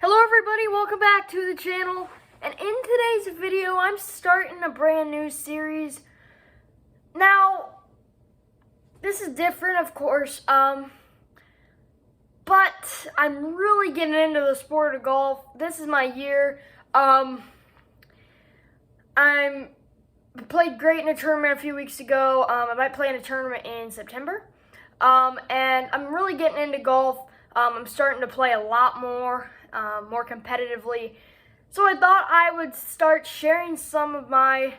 Hello everybody, welcome back to the channel. And in today's video, I'm starting a brand new series. Now, this is different, of course, but I'm really getting into the sport of golf. This is my year. I played great in a tournament a few weeks ago. I might play in a tournament in September. And I'm really getting into golf. I'm starting to play a lot more competitively. So I thought I would start sharing some of my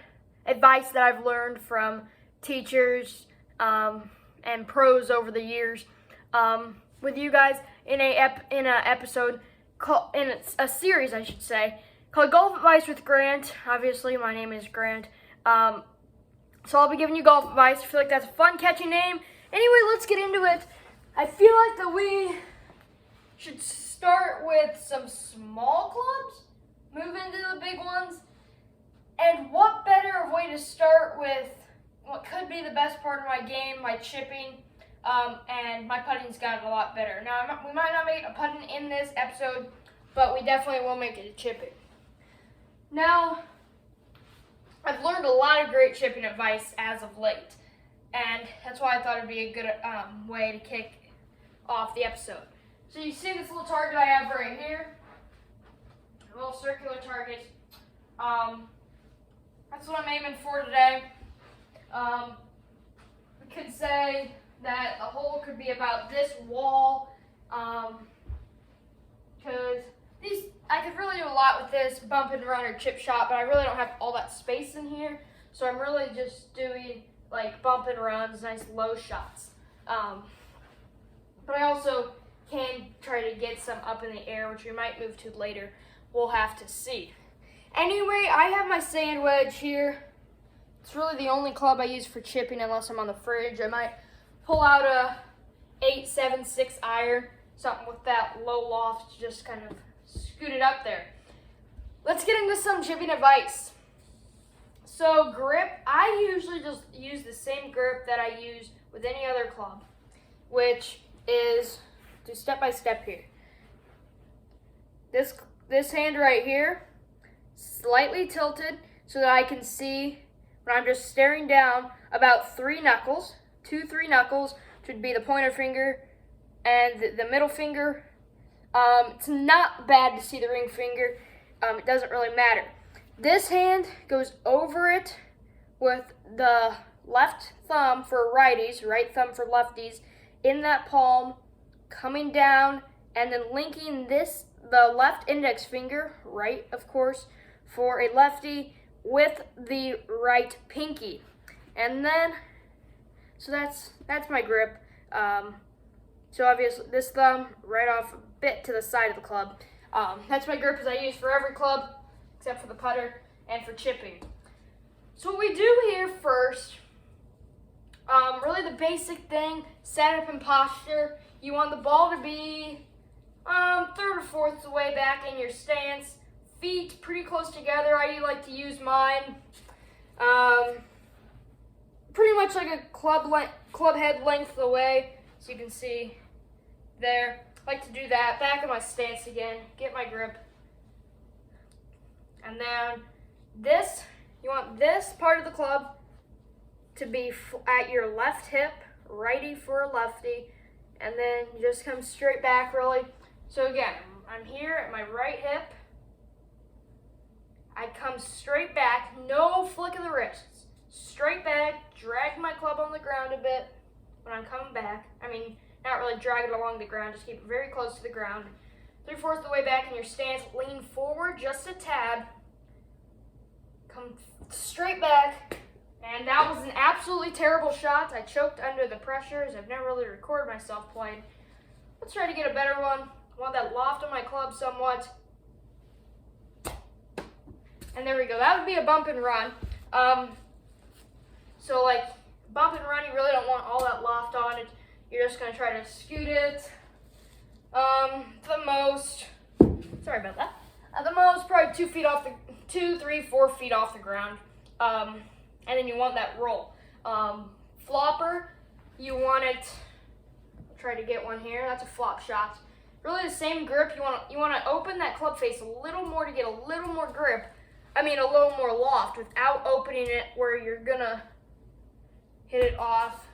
advice that I've learned from teachers and pros over the years with you guys in a series, I should say, called Golf Advice with Grant. Obviously, my name is Grant. So I'll be giving you golf advice. I feel like that's a fun, catchy name. Anyway, let's get into it. I feel like that we should start with some small clubs, move into the big ones, and what better way to start with what could be the best part of my game, my chipping, and my putting's gotten a lot better. Now, we might not make a putting in this episode, but we definitely will make it a chipping. Now, I've learned a lot of great chipping advice as of late, and that's why I thought it'd be a good way to kick off the episode. So you see this little target I have right here, a little circular target. That's what I'm aiming for today. We could say that a hole could be about this wall, because I could really do a lot with this bump and run or chip shot, but I really don't have all that space in here, so I'm really just doing like bump and runs, nice low shots. But I also can try to get some up in the air, which we might move to later. We'll have to see. Anyway, I have my sand wedge here. It's really the only club I use for chipping unless I'm on the fridge. I might pull out a 8-7-6 iron, something with that low loft to just kind of scoot it up there. Let's get into some chipping advice. So grip, I usually just use the same grip that I use with any other club, which is do step by step here. This hand right here, slightly tilted so that I can see when I'm just staring down about 3 knuckles, 2-3 knuckles, which would be the pointer finger and the middle finger. It's not bad to see the ring finger. It doesn't really matter. This hand goes over it with the left thumb for righties, right thumb for lefties, in that palm, coming down, and then linking the left index finger, right of course, for a lefty, with the right pinky. And then, so that's my grip. So obviously this thumb right off a bit to the side of the club. That's my grip as I use for every club, except for the putter and for chipping. So what we do here first, really the basic thing, setup and posture. You want the ball to be 1/3 or 1/4 the way back in your stance. Feet pretty close together. I like to use mine pretty much like a club head length away, so you can see there. I like to do that. Back in my stance again. Get my grip. And then this, you want this part of the club to be at your left hip, righty for a lefty, and then you just come straight back really. So again, I'm here at my right hip. I come straight back, no flick of the wrists. Straight back, drag my club on the ground a bit when I'm coming back. I mean, not really drag it along the ground, just keep it very close to the ground. 3/4 the way back in your stance, lean forward just a tad. Come straight back. And that was an absolutely terrible shot. I choked under the pressure as I've never really recorded myself playing. Let's try to get a better one. I want that loft on my club somewhat. And there we go. That would be a bump and run. So like bump and run, you really don't want all that loft on it. You're just going to try to scoot it. The most, sorry about that. The most, probably 2 feet off the, 2, 3, 4 feet off the ground. And then you want that roll. Flopper, you want it, try to get one here. That's a flop shot. really the same grip. You want to open that club face a little more to get a little more grip. I mean, a little more loft without opening it where you're gonna hit it off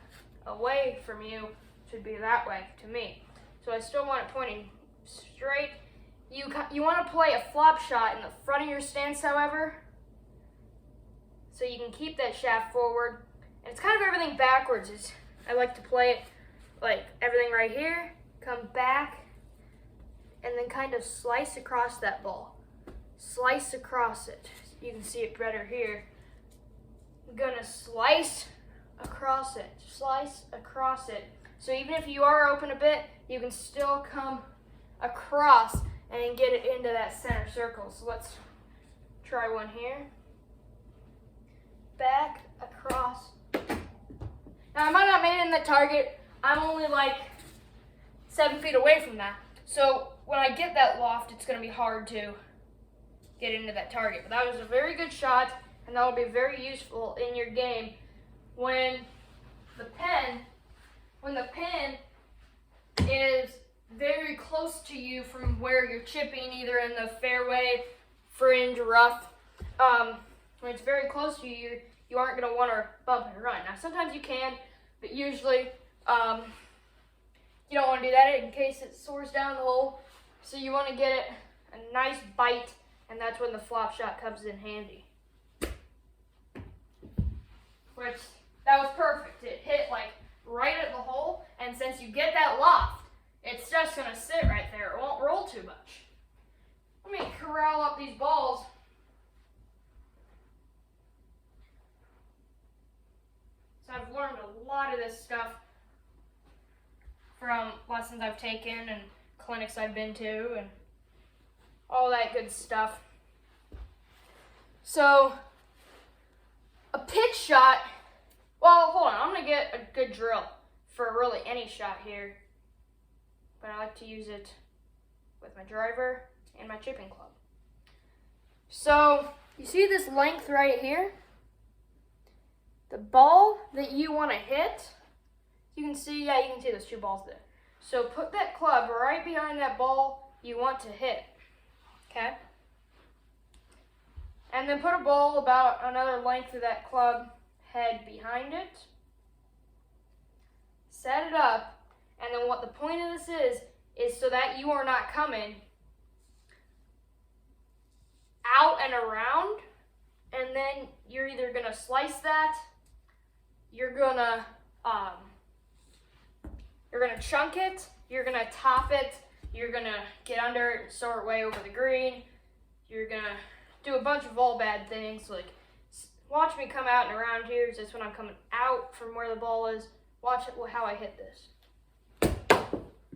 away from you. Should be that way to me. So I still want it pointing straight. You want to play a flop shot in the front of your stance, however, so you can keep that shaft forward. And it's kind of everything backwards. I like to play it like everything right here, come back, and then kind of slice across that ball. Slice across it. You can see it better here. I'm gonna slice across it. Slice across it. So even if you are open a bit, you can still come across and then get it into that center circle. So let's try one here. Back, across. Now I might not make it in the target. I'm only like 7 feet away from that. So when I get that loft, it's gonna be hard to get into that target. But that was a very good shot, and that will be very useful in your game when the pin is very close to you from where you're chipping, either in the fairway, fringe, rough. When it's very close to you, you aren't going to want to bump and run. Now, sometimes you can, but usually you don't want to do that in case it soars down the hole. So you want to get it a nice bite, and that's when the flop shot comes in handy. Which, that was perfect. It hit like right at the hole, and since you get that loft, it's just going to sit right there. It won't roll too much. Let me corral up these balls. So I've learned a lot of this stuff from lessons I've taken and clinics I've been to and all that good stuff. So a pitch shot, well, hold on, I'm going to get a good drill for really any shot here. But I like to use it with my driver and my chipping club. So you see this length right here? The ball that you want to hit, you can see those two balls there. So put that club right behind that ball you want to hit, okay? And then put a ball about another length of that club head behind it. Set it up. And then what the point of this is so that you are not coming out and around, and then you're either gonna slice that, you're gonna chunk it, you're gonna top it, you're gonna get under it and soar it way over the green, you're gonna do a bunch of all bad things, like watch me come out and around here. That's when I'm coming out from where the ball is. Watch how I hit this.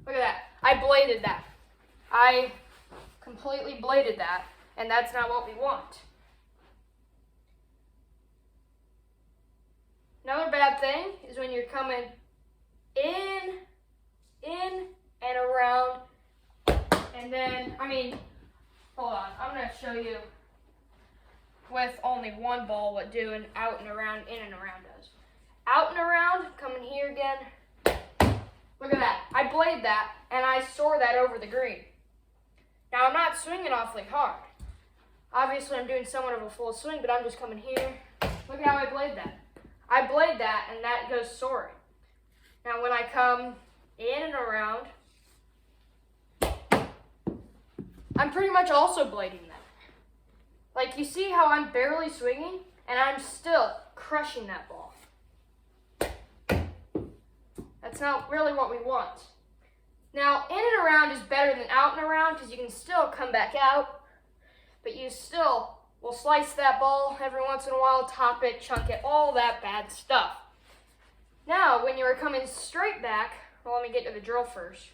Look at that. I bladed that. I completely bladed that, and that's not what we want. Another bad thing is when you're coming in and around, and then, hold on. I'm going to show you with only one ball what doing out and around, in and around does. Out and around, coming here again. Look at that. I blade that, and I soar that over the green. Now, I'm not swinging awfully hard. Obviously, I'm doing somewhat of a full swing, but I'm just coming here. Look at how I blade that. I blade that, and that goes soaring. Now, when I come in and around, I'm pretty much also blading that. Like, you see how I'm barely swinging, and I'm still crushing that ball. That's not really what we want. Now, in and around is better than out and around because you can still come back out, but you still will slice that ball every once in a while, top it, chunk it, all that bad stuff. Now, when you're coming straight back, well, let me get to the drill first.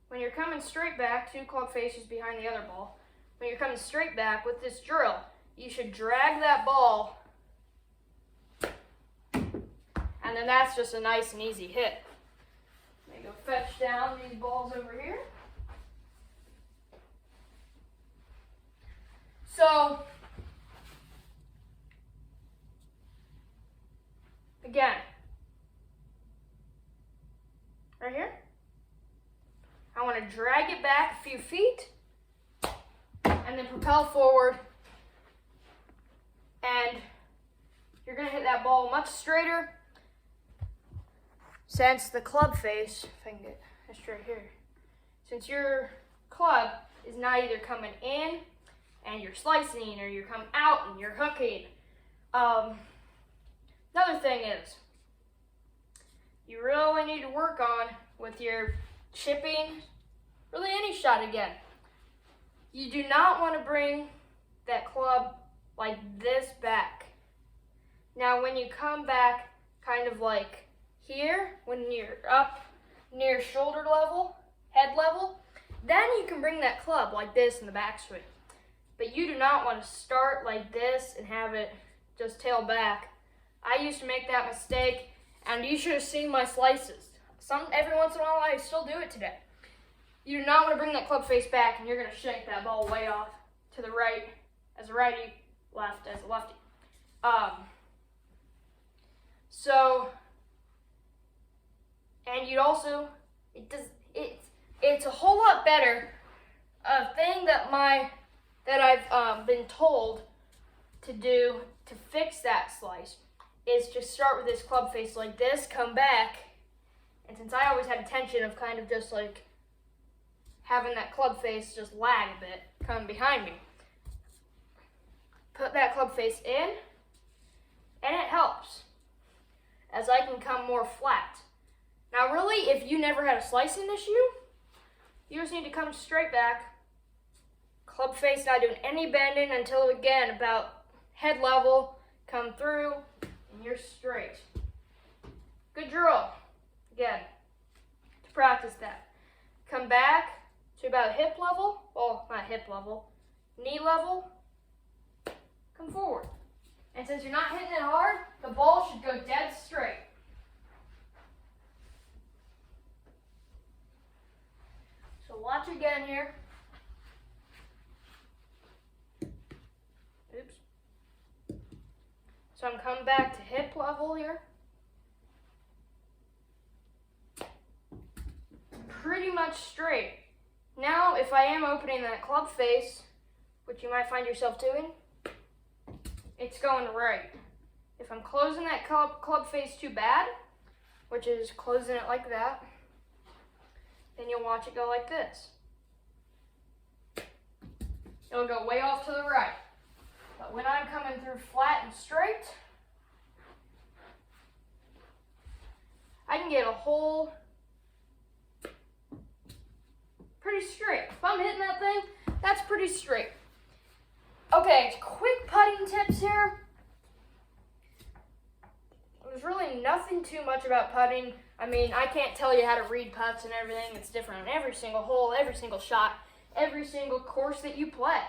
When you're coming straight back, two club faces behind the other ball, when you're coming straight back with this drill, you should drag that ball, and then that's just a nice and easy hit. Let me go fetch down these balls over here. So, again, right here, to drag it back a few feet and then propel forward. And you're going to hit that ball much straighter since the club face, if I can get this straight here, since your club is not either coming in and you're slicing or you're coming out and you're hooking. Another thing is, you really need to work on with your chipping, really any shot again. You do not want to bring that club like this back. Now when you come back kind of like here, when you're up near shoulder level, head level, then you can bring that club like this in the backswing. But you do not want to start like this and have it just tail back. I used to make that mistake, and you should have seen my slices. Every once in a while, I still do it today. You do not want to bring that club face back, and you're going to shank that ball way off to the right as a righty, left as a lefty. And you'd also, it's a whole lot better. A thing that I've been told to do to fix that slice is just start with this club face like this, come back, and since I always had a tension of kind of just like having that club face just lag a bit, come behind me, put that club face in, and it helps as I can come more flat. Now really, if you never had a slicing issue, you just need to come straight back, club face not doing any bending until again about head level, come through, and you're straight. Good drill, again, to practice that. Come back to about hip level, well, not hip level, knee level, come forward. And since you're not hitting it hard, the ball should go dead straight. So watch again here. Oops. So I'm coming back to hip level here. Pretty much straight. Now, if I am opening that club face, which you might find yourself doing, it's going right. If I'm closing that club face too bad, which is closing it like that, then you'll watch it go like this. It'll go way off to the right. But when I'm coming through flat and straight, I can get a hole pretty straight. If I'm hitting that thing, that's pretty straight. Okay, quick putting tips here. There's really nothing too much about putting. I mean, I can't tell you how to read putts and everything. It's different on every single hole, every single shot, every single course that you play.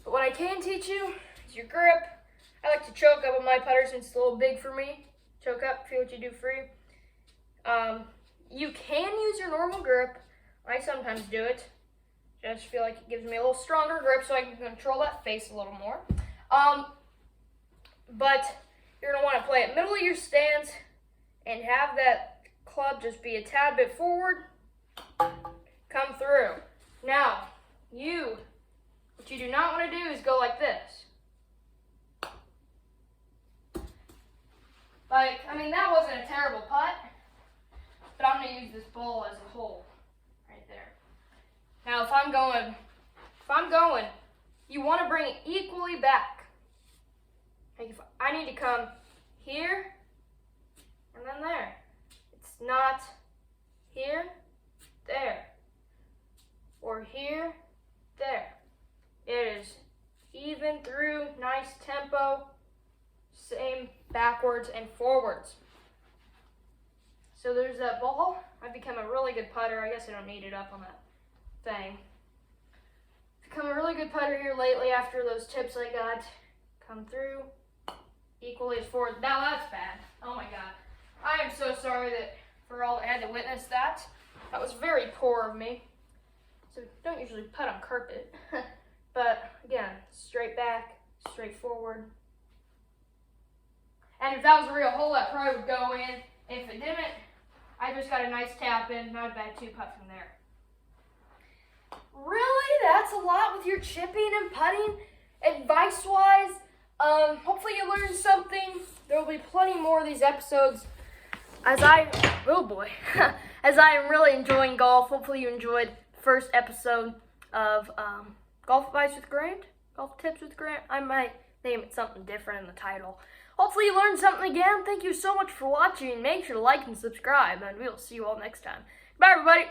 But what I can teach you is your grip. I like to choke up on my putter since it's a little big for me. Choke up, feel what you do free. You can use your normal grip. I sometimes do it. Just feel like it gives me a little stronger grip so I can control that face a little more. But you're going to want to play it middle of your stance and have that club just be a tad bit forward. Come through. Now, what you do not want to do is go like this. Like, I mean, that wasn't a terrible putt, but I'm going to use this ball as a whole. Now, if I'm going, you want to bring it equally back. Like if I need to come here and then there. It's not here, there, or here, there. It is even through, nice tempo, same backwards and forwards. So there's that ball. I've become a really good putter. I guess I don't need it up on that thing. Become a really good putter here lately after those tips I got. Come through equally as forward. Now that's bad. Oh my god. I am so sorry for all that had to witness that. That was very poor of me. So don't usually putt on carpet. But again, straight back, straight forward. And if that was a real hole, that probably would go in. If it didn't, I just got a nice tap in, not a bad two putt from there. a lot with your chipping and putting, advice-wise. Hopefully you learned something. There will be plenty more of these episodes as I am really enjoying golf. Hopefully you enjoyed the first episode of Golf Advice with Grant, Golf Tips with Grant. I might name it something different in the title. Hopefully you learned something again. Thank you so much for watching. Make sure to like and subscribe, and we'll see you all next time. Bye, everybody.